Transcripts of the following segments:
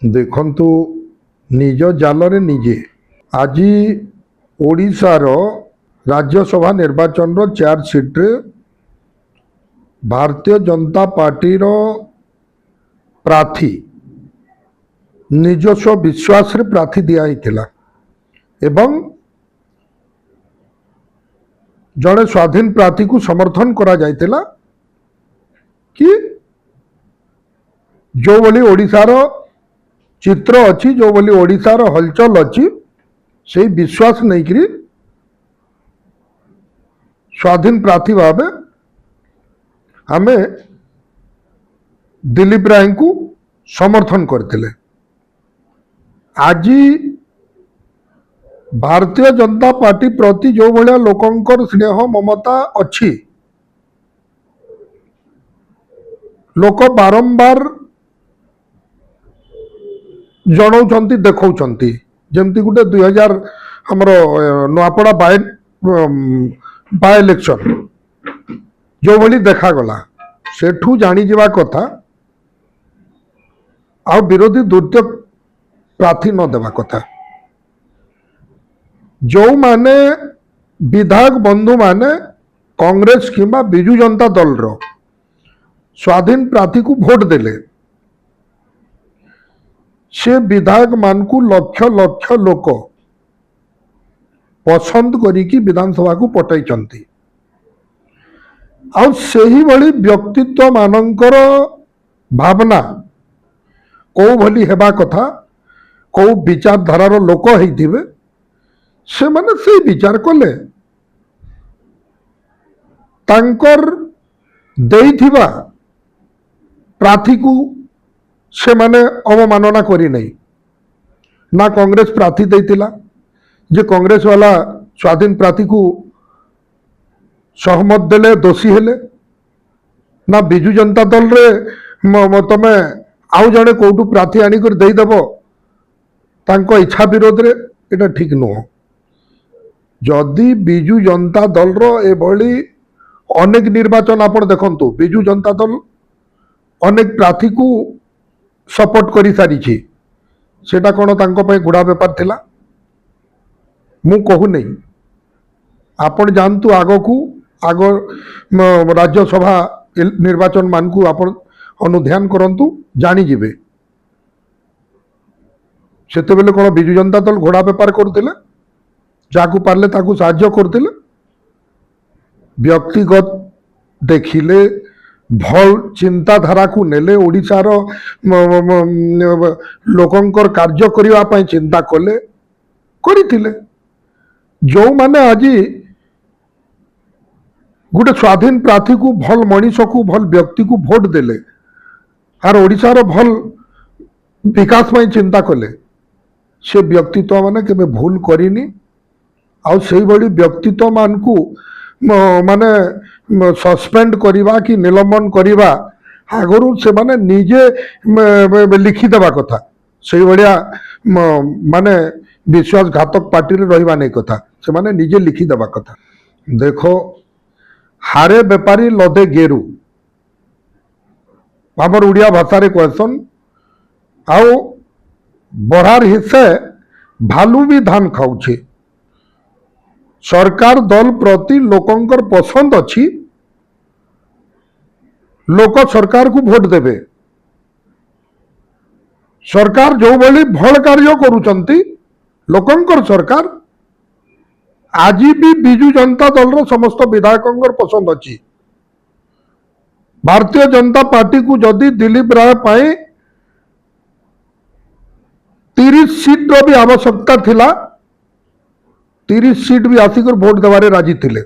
ଦେଖନ୍ତୁ ନିଜ ଜାଲରେ ନିଜେ। ଆଜି ଓଡ଼ିଶାର ରାଜ୍ୟସଭା ନିର୍ବାଚନର 4 ସିଟ୍ରେ ଭାରତୀୟ ଜନତା ପାର୍ଟିର ପ୍ରାର୍ଥୀ ନିଜସ୍ୱ ବିଶ୍ୱାସରେ ପ୍ରାର୍ଥୀ ଦିଆହେଇଥିଲା ଏବଂ ଜଣେ ସ୍ୱାଧୀନ ପ୍ରାର୍ଥୀକୁ ସମର୍ଥନ କରାଯାଇଥିଲା କି ଯେଉଁଭଳି ଓଡ଼ିଶାର ଚିତ୍ର ଅଛି, ଯେଉଁଭଳି ଓଡ଼ିଶାର ହଲଚଲ ଅଛି, ସେଇ ବିଶ୍ୱାସ ନେଇକରି ସ୍ୱାଧୀନ ପ୍ରାର୍ଥୀ ଭାବେ ଆମେ ଦିଲ୍ଲୀପ ରାୟଙ୍କୁ ସମର୍ଥନ କରିଥିଲେ। ଆଜି ଭାରତୀୟ ଜନତା ପାର୍ଟି ପ୍ରତି ଯେଉଁ ଭଳିଆ ଲୋକଙ୍କର ସ୍ନେହ ମମତା ଅଛି, ଲୋକ ବାରମ୍ବାର ଜଣାଉଛନ୍ତି, ଦେଖାଉଛନ୍ତି। ଯେମିତି ଗୋଟେ 2000 ଆମର ନୂଆପଡ଼ା ବାଇ ଇଲେକ୍ସନ ଯେଉଁଭଳି ଦେଖାଗଲା, ସେଠୁ ଜାଣିଯିବା କଥା ଆଉ ବିରୋଧୀ ଦ୍ୱିତୀୟ ପ୍ରାର୍ଥୀ ନ ଦେବା କଥା। ଯେଉଁମାନେ ବିଧାୟକ ବନ୍ଧୁମାନେ କଂଗ୍ରେସ କିମ୍ବା ବିଜୁ ଜନତା ଦଳର ସ୍ୱାଧୀନ ପ୍ରାର୍ଥୀକୁ ଭୋଟ ଦେଲେ, ସେ ବିଧାୟକ ମାନଙ୍କୁ ଲକ୍ଷ ଲକ୍ଷ ଲୋକ ପସନ୍ଦ କରିକି ବିଧାନସଭାକୁ ପଠାଇଛନ୍ତି। ଆଉ ସେହିଭଳି ବ୍ୟକ୍ତିତ୍ୱ ମାନଙ୍କର ଭାବନା କୋଉ ଭଳି ହେବା କଥା, କୋଉ ବିଚାରଧାରାର ଲୋକ ହେଇଥିବେ, ସେମାନେ ସେଇ ବିଚାର କଲେ। ତାଙ୍କର ଦେଇଥିବା ପ୍ରାର୍ଥୀକୁ ସେମାନେ ଅବମାନନା କରିନାହିଁ। ନା କଂଗ୍ରେସ ପ୍ରାର୍ଥୀ ଦେଇଥିଲା ଯେ କଂଗ୍ରେସ ବାଲା ସ୍ୱାଧୀନ ପ୍ରାର୍ଥୀକୁ ସହମତ ଦେଲେ, ଦୋଷୀ ହେଲେ, ନା ବିଜୁ ଜନତା ଦଳରେ ତମେ ଆଉ ଜଣେ କୋଉଠୁ ପ୍ରାର୍ଥୀ ଆଣିକରି ଦେଇଦେବ ତାଙ୍କ ଇଚ୍ଛା ବିରୋଧରେ, এটা ଠିକ ନୁହଁ। ଯଦି ବିଜୁ ଜନତା ଦଳର ଏଭଳି ଅନେକ ନିର୍ବାଚନ ଆପଣ ଦେଖନ୍ତୁ, ବିଜୁ ଜନତା ଦଳ ଅନେକ ପ୍ରାର୍ଥୀକୁ ସପୋର୍ଟ କରିସାରିଛି, ସେଟା କ'ଣ ତାଙ୍କ ପାଇଁ ଗୁଡ଼ା ବେପାର ଥିଲା? ମୁଁ କହୁନି। ଆପଣ ଯାଆନ୍ତୁ ଆଗକୁ, ଆଗ ରାଜ୍ୟସଭା ନିର୍ବାଚନ ମାନଙ୍କୁ ଆପଣ ଅନୁଧ୍ୟାନ କରନ୍ତୁ, ଜାଣିଯିବେ ସେତେବେଳେ କ'ଣ ବିଜୁ ଜନତା ଦଳ ଘୋଡ଼ା ବେପାର କରୁଥିଲେ, ଯାହାକୁ ପାରିଲେ ତାକୁ ସାହାଯ୍ୟ କରୁଥିଲେ। ବ୍ୟକ୍ତିଗତ ଦେଖିଲେ, ଭଲ ଚିନ୍ତାଧାରାକୁ ନେଲେ, ଓଡ଼ିଶାର ଲୋକଙ୍କର କାର୍ଯ୍ୟ କରିବା ପାଇଁ ଚିନ୍ତା କଲେ, କରିଥିଲେ। ଯେଉଁମାନେ ଆଜି ଗୋଟେ ସ୍ୱାଧୀନ ପ୍ରାର୍ଥୀକୁ, ଭଲ ମଣିଷକୁ, ଭଲ ବ୍ୟକ୍ତିକୁ ଭୋଟ ଦେଲେ আর ଓଡ଼ିଶାର ଭଲ ବିକାଶ ପାଇଁ ଚିନ୍ତା କଲେ, ସେ ବ୍ୟକ୍ତିତ୍ୱ ମାନେ କେବେ ଭୁଲ କରିନି। ଆଉ ସେଇଭଳି ବ୍ୟକ୍ତିତ୍ୱ ମାନଙ୍କୁ ମାନେ ସସ୍ପେଣ୍ଡ କରିବା କି ନିଲମ୍ବନ କରିବା ଆଗରୁ ସେମାନେ ନିଜେ ଲିଖିଦେବା କଥା। ସେଇଭଳିଆ ମାନେ ବିଶ୍ୱାସଘାତକ ପାର୍ଟିରେ ରହିବା ନେଇ କଥା, ସେମାନେ ନିଜେ ଲିଖିଦେବା କଥା। ଦେଖ, ହାରେ ବେପାରୀ ଲଦେ ଗେରୁ ଆମର ଓଡ଼ିଆ ଭାଷାରେ କହେସନ୍। ଆଉ ବଢ଼ାର ହିସ୍ସେ ଭାଲୁ ବି ଧାନ ଖାଉଛେ। ସରକାର ଦଳ ପ୍ରତି ଲୋକଙ୍କର ପସନ୍ଦ ଅଛି, ଲୋକ ସରକାରକୁ ଭୋଟ ଦେବେ। ସରକାର ଯେଉଁଭଳି ଭଲ କାର୍ଯ୍ୟ କରୁଛନ୍ତି, ଲୋକଙ୍କର ସରକାର, ଆଜି ବି ବିଜୁ ଜନତା ଦଳର ସମସ୍ତ ବିଧାୟକଙ୍କର ପସନ୍ଦ ଅଛି। ଭାରତୀୟ ଜନତା ପାର୍ଟିକୁ ଯଦି ଦିଲ୍ଲୀପ ରାୟ ପାଇଁ 30 ସିଟ୍ର ବି ଆବଶ୍ୟକତା ଥିଲା, 30 ସିଟ୍ ବି ଆସିକରି ଭୋଟ ଦେବାରେ ରାଜି ଥିଲେ।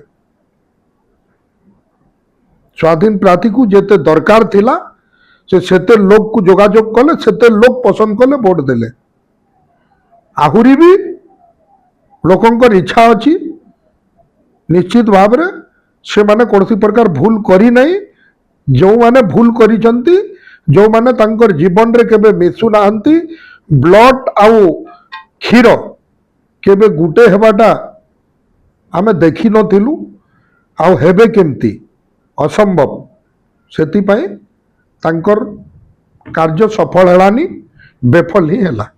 ସ୍ୱାଧୀନ ପ୍ରାର୍ଥୀକୁ ଯେତେ ଦରକାର ଥିଲା, ସେତେ ଲୋକକୁ ଯୋଗାଯୋଗ କଲେ, ସେତେ ଲୋକ ପସନ୍ଦ କଲେ, ଭୋଟ ଦେଲେ। ଆହୁରି ବି ଲୋକଙ୍କର ଇଚ୍ଛା ଅଛି, ନିଶ୍ଚିତ ଭାବରେ ସେମାନେ କୌଣସି ପ୍ରକାର ଭୁଲ କରିନାହିଁ। ଯେଉଁମାନେ ଭୁଲ କରିଛନ୍ତି, ଯେଉଁମାନେ ତାଙ୍କର ଜୀବନରେ କେବେ ମିଶୁନାହାନ୍ତି, ବ୍ଲଡ ଆଉ କ୍ଷୀର କେବେ ଗୁଟେ ହେବାଟା ଆମେ ଦେଖିନଥିଲୁ, ଆଉ ହେବେ କେମିତି, ଅସମ୍ଭବ। ସେଥିପାଇଁ ତାଙ୍କର କାର୍ଯ୍ୟ ସଫଳ ହେଲାନି। ବେଫଲ ହିଁ ହେଲା।